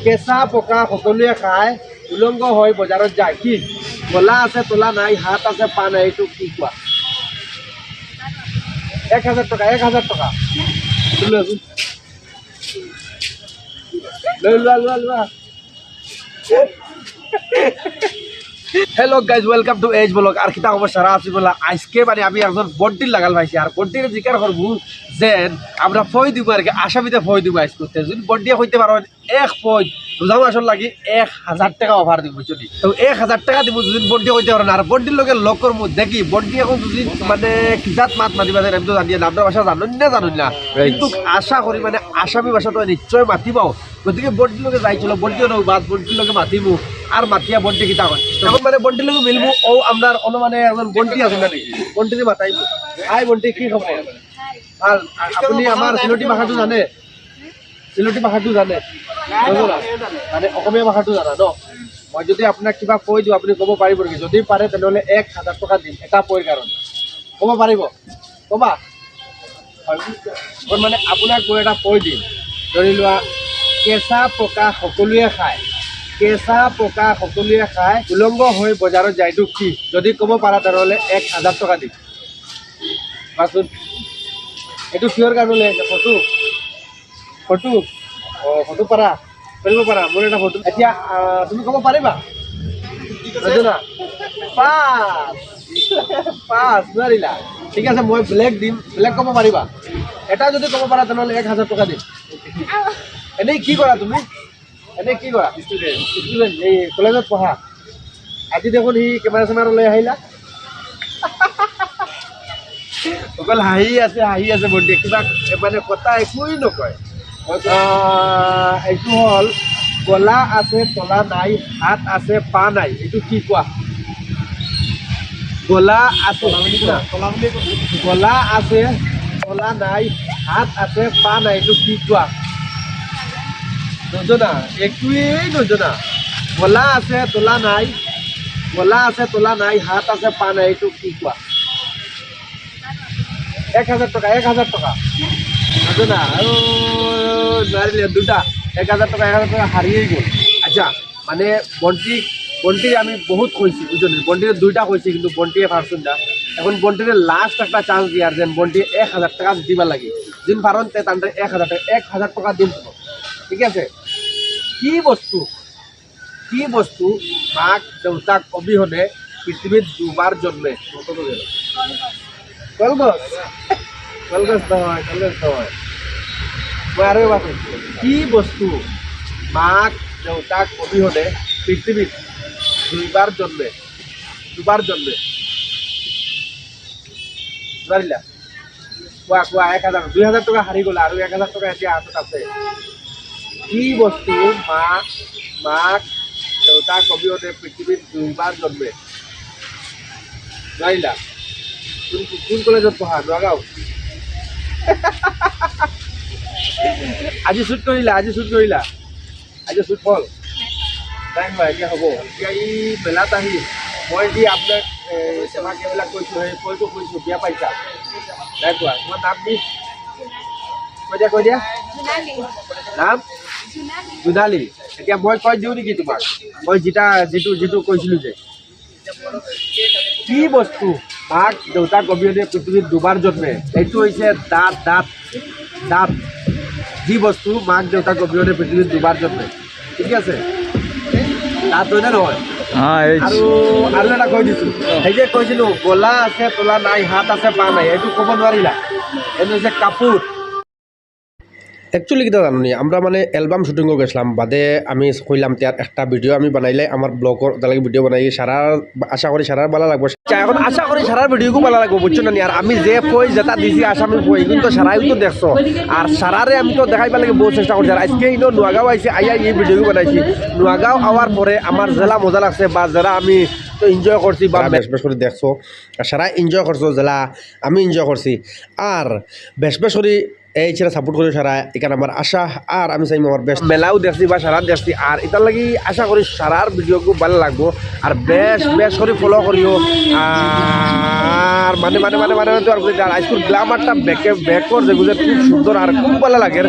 কেঁচা পকা সকলোৱে খায় উলংগ হৈ বজাৰত যায় কি গলা আছে তোলা নাই হাত আছে পা নাই এইটো কি কোৱা 1000 টকা 1000 টকা লোৱা hello guys welcome to as blog আর কিতা খবর সারা আছি বলা আজকে মানে আমি একজন বন্টির লাগাল পাইছি আর বন্টির জিকার করব যেন আমরা ফয় দিব আর কি আসামিতে ফয় দিব আইস করতে যদি বন্টিয়ে কইতে পারো এক ফয় রোজা মাসর লাগি 1000 টাকা অফার দিব যদি তো 1000 টাকা দিব যদি বন্টি কইতে পারো আর বন্টির লগে লক করব দেখি বন্টি এখন যদি মানে কিজাত মাত মাতিবা দেন আমি তো জানি না আপনার ভাষা জানুন না কিন্তু আশা করি মানে আসামি ভাষা তো নিশ্চয় মাতিবাও গতিকে বন্টির লগে যাইছিল বন্টিও নও বাদ বন্টির লগে মাতিবো আর মাতিয়া বন্টি কিতা কয় এখন মানে বন্টির লগে মিলবো ও আমরার অনুমানে একজন বন্টি আছে নাকি বন্টিতে মাতাইবো আই বন্টি কি খবর আর আপনি আমার সিলেটি ভাষাটো জানে সিলেটি ভাষাটো জানে মানে অসমীয়া ভাষাটো জানা ন মই যদি আপোনাক কিবা কৈ দিওঁ আপুনি ক'ব পাৰিব নেকি যদি পাৰে তেনেহ'লে 1000 টকা দিম এটা পইৰ কাৰণে ক'ব পাৰিব ক'বা মই মানে আপোনাক মই এটা পই দিম ধৰি লোৱা কেঁচা পকা সকলোৱে খায় কেঁচা পকা সকলোৱে খায় উলংগ হৈ বজাৰত যায়তো কি যদি ক'ব পাৰা তেনেহ'লে 1000 টকা দিম বাচোন এইটো কিহৰ কাৰণে লৈ আছে ফটো ফটো অঁ ফটো পাৰা কৰিব পাৰা মোৰ এটা ফটো এতিয়া তুমি ক'ব পাৰিবা নজনা পাঁচ নোৱাৰিলা ঠিক আছে মই ব্লেক দিম ব্লেক ক'ব পাৰিবা এটা যদি ক'ব পাৰা তেনেহ'লে 1000 টকা দিম এনেই কি কৰা তুমি এনেই কি কৰা ষ্টুডেণ্ট এই কলেজত পঢ়া আজি দেখোন সি কেমেৰা চেমেৰা লৈ আহিলা অকল হাঁহি আছে বন্তি কিবা মানে কথা একোৱেই নকয় এইটো হ'ল গলা আছে তলা নাই হাত আছে পা নাই এইটো কি কোৱা গলা আছে গলা আছে তলা নাই হাত আছে পা নাই এইটো কি কোৱা নজনা একোৱেই নজনা গলা আছে তলা নাই হাত আছে পা নাই এইটো কি কোৱা 1000 টকা 1000 টকা নজনা আৰু নোৱাৰিলে দুটা 1000 টকা হাৰিয়ে গ'ল আচ্ছা মানে বন্টি আমি বহুত কৈছি বুঝলি বন্টিরে দুইটা কৈছি কিন্তু বন্টিয়ে পারছুন না এখন বন্টিরে লাস্ট একটা চান্স দিয়ার যেন বন্টি 1000 টাকা দিবা লাগে যিন পারন তে তান্ডে 1000 টাকা দিন ঠিক আছে কি বস্তু মাক দেউতাক অবিহনে পৃথিবীত দুবার জন্মে কলগছ নহয় মই আৰু এবাৰ কৈছোঁ কি বস্তু মাক দেউতাক অবিহনে পৃথিবীত দুবাৰ জন্মে নোৱাৰিলা কোৱা 1000 2000 টকা হাৰি গ'লা আৰু 1000 টকা এতিয়া হাতত আছে কি বস্তু মাক দেউতাক অবিহনে পৃথিবীত দুইবাৰ জন্মে নোৱাৰিলা কোন কলেজত পঢ়া নগাঁও আজি শ্বুট কৰিলা আজি শ্বুট হ'ল টাইম এতিয়া হ'ব এতিয়া এই মেলাত আহি মই যি আপোনাক সেৱা কেইবিলাক কৈছোঁ সেই কৈটো কৈছোঁ বিয়া পাইছা নাই কোৱা তোমাৰ নাম কি কৈ দিয়া নাম জোনালী এতিয়া মই কৈ দিওঁ নেকি তোমাক মই যিটো কৈছিলোঁ যে কি বস্তু মাক দেউতাক অবিহনে পৃথিৱীত দুবাৰ জন্মে এইটো হৈছে দাঁত যি বস্তু মাক দেউতাক অবিহনে পৃথিৱীত দুবাৰ জন্মে ঠিক আছে দাঁত হয় নে নহয় আৰু এটা কৈ দিছোঁ সেই যে কৈছিলোঁ গলা আছে তোলা নাই হাত আছে পা নাই এইটো ক'ব নোৱাৰিলা এইটো হৈছে কাপোৰ একচুয়ালি কিতা জানি আমরা মানে এলবাম শুটিংও গেছিলাম বাদে আমি কইলাম তার একটা ভিডিও আমি বানাইলে আমার ব্লগর তালাকে ভিডিও বানাই সারার আশা করি সারার ভালো লাগবে এখন আশা করি সারার ভিডিওকে ভালো লাগবে বুঝছো না আর আমি যে কই যেটা দিছি আসামি কই কিন্তু সারাই তো দেখছো আর সারারে আমি তো দেখাইবার লাগে বহু চেষ্টা করছি আর আজকে ইনো নোয়াগাঁও আইসি আইয়া এই ভিডিও বানাইছি নোয়াগাঁও আওয়ার পরে আমার জেলা মজা লাগছে বা যারা আমি তো এনজয় করছি বা বেশ করে দেখছো আর সারা এনজয় করছো জেলা আমি এনজয় করছি আর বেশ করে এই ছেলে সাপোর্ট করে সারা এখানে আমার আশা আর আমি চাই আমার বেস্ট মেলাও দেখছি বা সারা দেখছি আর এটার লাগি আশা করি সারার ভিডিও খুব ভালো লাগবো আর বেশ করে ফলো করিও আর তো আর আজকুর গ্লামারটা ব্যাকর যেগুলো খুব সুন্দর আর খুব ভালো লাগে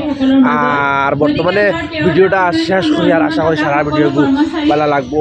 আর বর্তমানে ভিডিওটা শেষ করি আর আশা করি সারা ভিডিও খুব ভালো লাগবো।